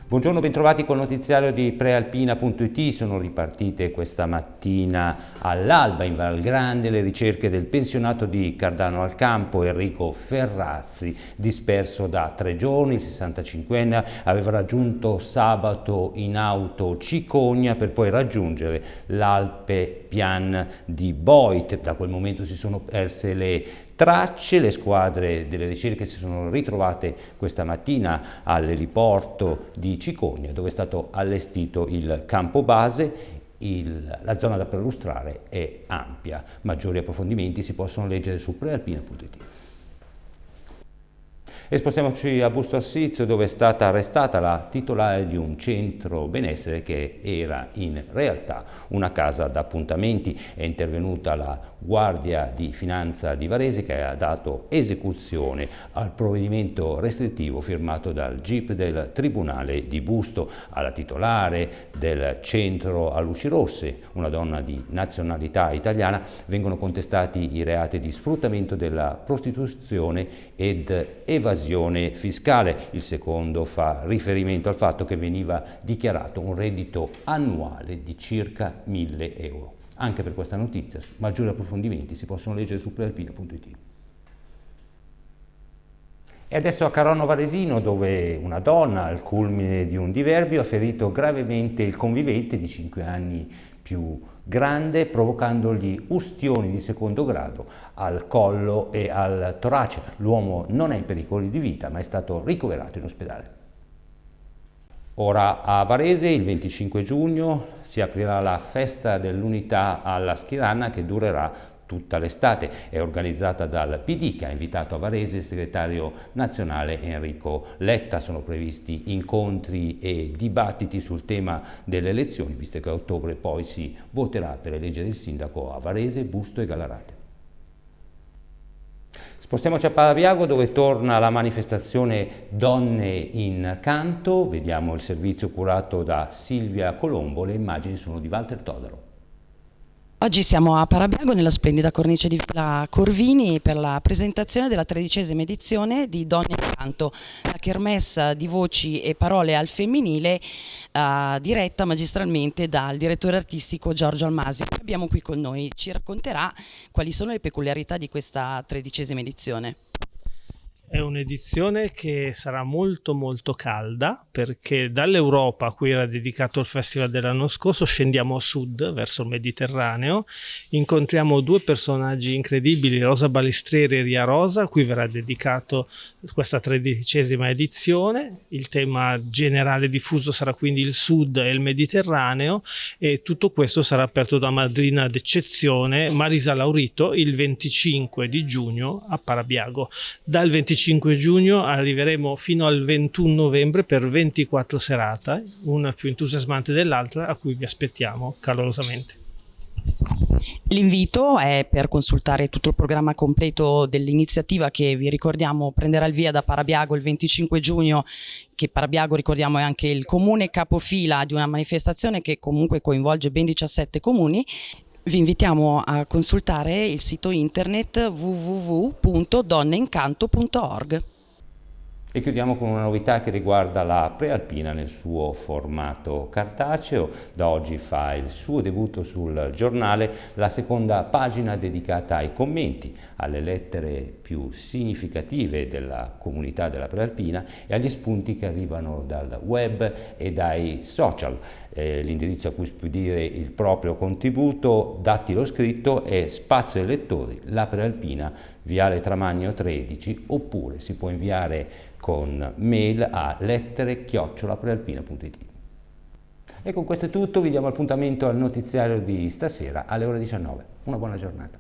Buongiorno, bentrovati col notiziario di Prealpina.it. Sono ripartite questa mattina all'alba in Val Grande le ricerche del pensionato di Cardano al Campo, Enrico Ferrazzi, disperso da 3 giorni. Il 65enne aveva raggiunto sabato in auto Cicogna per poi raggiungere l'Alpe Pian di Boit. Da quel momento si sono perse le tracce. Le squadre delle ricerche si sono ritrovate questa mattina all'eliporto di Cicogna, dove è stato allestito il campo base. La zona da perlustrare è ampia. Maggiori approfondimenti si possono leggere su prealpina.it. E spostiamoci a Busto Arsizio, dove è stata arrestata la titolare di un centro benessere che era in realtà una casa d'appuntamenti. È intervenuta la Guardia di Finanza di Varese, che ha dato esecuzione al provvedimento restrittivo firmato dal GIP del Tribunale di Busto. Alla titolare del centro a luci rosse, una donna di nazionalità italiana, vengono contestati i reati di sfruttamento della prostituzione ed evasione fiscale. Il secondo fa riferimento al fatto che veniva dichiarato un reddito annuale di circa 1.000 euro. Anche per questa notizia, maggiori approfondimenti si possono leggere su prealpina.it. E adesso a Caronno Varesino, dove una donna, al culmine di un diverbio, ha ferito gravemente il convivente di 5 anni più grande, provocandogli ustioni di secondo grado al collo e al torace. L'uomo non è in pericolo di vita, ma è stato ricoverato in ospedale. Ora a Varese, il 25 giugno, si aprirà la festa dell'unità alla Schirana, che durerà tutta l'estate. È organizzata dal PD, che ha invitato a Varese il segretario nazionale Enrico Letta. Sono previsti incontri e dibattiti sul tema delle elezioni, visto che a ottobre poi si voterà per eleggere il sindaco a Varese, Busto e Gallarate. Spostiamoci a Parabiago, dove torna la manifestazione Donne in Canto. Vediamo il servizio curato da Silvia Colombo. Le immagini sono di Walter Todaro. Oggi siamo a Parabiago, nella splendida cornice di Villa Corvini, per la presentazione della 13ª edizione di Donne in Canto, la kermesse di voci e parole al femminile, diretta magistralmente dal direttore artistico Giorgio Almasi, che abbiamo qui con noi. Ci racconterà quali sono le peculiarità di questa 13ª edizione. È un'edizione che sarà molto calda, perché dall'Europa, a cui era dedicato il festival dell'anno scorso, scendiamo a sud verso il Mediterraneo, incontriamo 2 personaggi incredibili, Rosa Balistreri e Ria Rosa, a cui verrà dedicato questa 13ª edizione. Il tema generale diffuso sarà quindi il sud e il Mediterraneo, e tutto questo sarà aperto da madrina d'eccezione Marisa Laurito il 25 di giugno a Parabiago. Dal 25 giugno arriveremo fino al 21 novembre per 24 serate, una più entusiasmante dell'altra, a cui vi aspettiamo calorosamente. L'invito è per consultare tutto il programma completo dell'iniziativa, che vi ricordiamo prenderà il via da Parabiago il 25 giugno, che Parabiago, ricordiamo, è anche il comune capofila di una manifestazione che comunque coinvolge ben 17 comuni. Vi invitiamo a consultare il sito internet www.donneincanto.org. E chiudiamo con una novità che riguarda la Prealpina nel suo formato cartaceo. Da oggi fa il suo debutto sul giornale la seconda pagina dedicata ai commenti, alle lettere più significative della comunità della Prealpina e agli spunti che arrivano dal web e dai social. L'indirizzo a cui spedire il proprio contributo, dattilo scritto, è Spazio ai lettori, La Prealpina, Viale Tramagno 13, oppure si può inviare con mail a lettere@prealpina.it. E con questo è tutto, vi diamo appuntamento al notiziario di stasera alle ore 19. Una buona giornata.